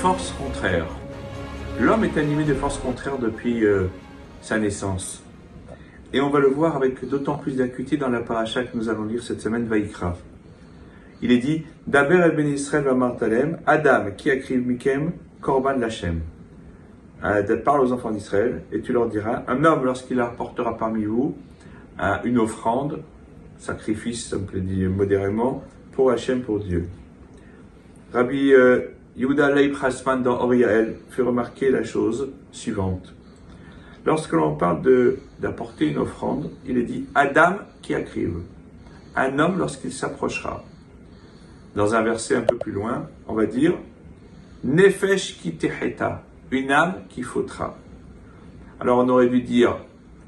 forces contraires. L'homme est animé de forces contraires depuis sa naissance. Et on va le voir avec d'autant plus d'acuité dans la paracha que nous allons lire cette semaine, Vaïkra. Il est dit, Daber el ben Israël va martalem, Adam qui akriv mikem, korban lachem. Parle aux enfants d'Israël et tu leur diras, un homme lorsqu'il apportera parmi vous une offrande, sacrifice, ça me plaît dit modérément, pour Hachem, pour Dieu. Rabbi Yehuda Leib Hasman dans Oriael fait remarquer la chose suivante. Lorsque l'on parle d'apporter une offrande, il est dit Adam qui akriv, un homme lorsqu'il s'approchera. Dans un verset un peu plus loin, on va dire Nefesh ki teheta, une âme qui fautera. Alors on aurait dû dire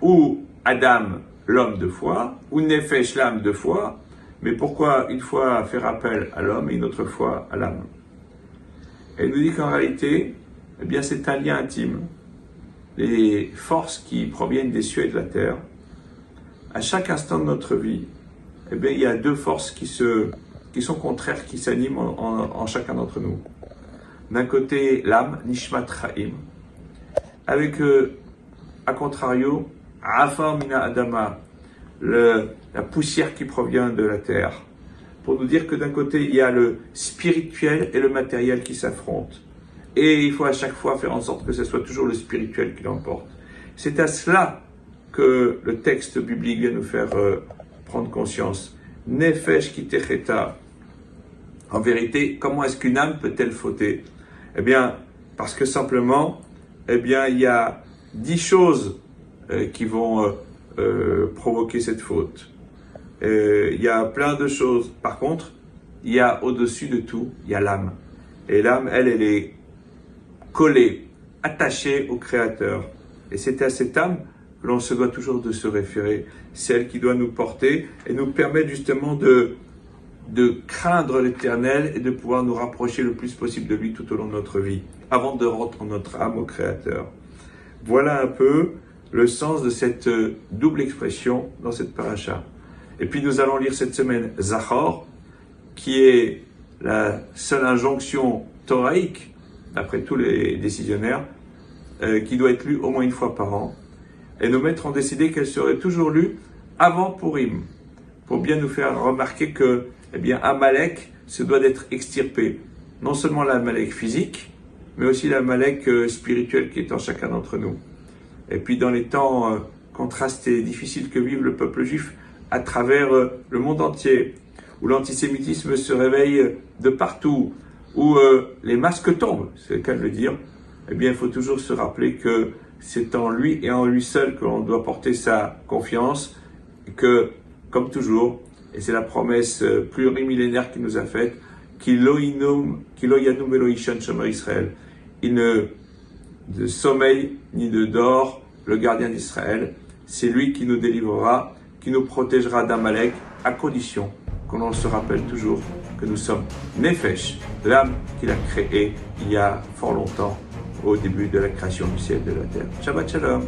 ou Adam, l'homme deux fois, ou Nefesh, l'âme deux fois, mais pourquoi une fois faire appel à l'homme et une autre fois à l'âme? Elle nous dit qu'en réalité, eh bien c'est un lien intime. Les forces qui proviennent des cieux et de la terre, à chaque instant de notre vie, eh bien il y a deux forces qui sont contraires, qui s'animent en chacun d'entre nous. D'un côté, l'âme, Nishmat Chaim, avec, à contrario, Afar Mina Adama, la poussière qui provient de la terre, pour nous dire que d'un côté, il y a le spirituel et le matériel qui s'affrontent. Et il faut à chaque fois faire en sorte que ce soit toujours le spirituel qui l'emporte. C'est à cela que le texte biblique vient nous faire prendre conscience. Nefesh ki techeta. En vérité, comment est-ce qu'une âme peut-elle fauter? Eh bien, parce que simplement, eh bien, il y a 10 choses qui vont provoquer cette faute. Il y a plein de choses. Par contre, il y a au-dessus de tout, il y a l'âme. Et l'âme, elle est collée, attachée au Créateur. Et c'est à cette âme que l'on se doit toujours de se référer. C'est elle qui doit nous porter et nous permettre justement de craindre l'Éternel et de pouvoir nous rapprocher le plus possible de lui tout au long de notre vie, avant de rendre notre âme au Créateur. Voilà un peu le sens de cette double expression dans cette paracha. Et puis nous allons lire cette semaine Zachor, qui est la seule injonction thoraïque, d'après tous les décisionnaires, qui doit être lue au moins une fois par an. Et nos maîtres ont décidé qu'elle serait toujours lue avant Purim, pour bien nous faire remarquer que, eh bien, Amalek se doit d'être extirpé. Non seulement l'Amalek physique, mais aussi l'Amalek spirituel qui est en chacun d'entre nous. Et puis dans les temps contrastés et difficiles que vive le peuple juif à travers le monde entier, où l'antisémitisme se réveille de partout, où les masques tombent, c'est le cas de le dire, eh bien il faut toujours se rappeler que c'est en lui et en lui seul que l'on doit porter sa confiance, et que, comme toujours, et c'est la promesse plurimillénaire qu'il nous a faite, Kilo yanum velo yishan shomer Israël. Il ne de sommeil ni de dort, le gardien d'Israël, c'est lui qui nous délivrera, qui nous protégera d'Amalek, à condition que l'on se rappelle toujours que nous sommes Nefesh, l'âme qu'il a créée il y a fort longtemps, au début de la création du ciel et de la terre. Shabbat Shalom.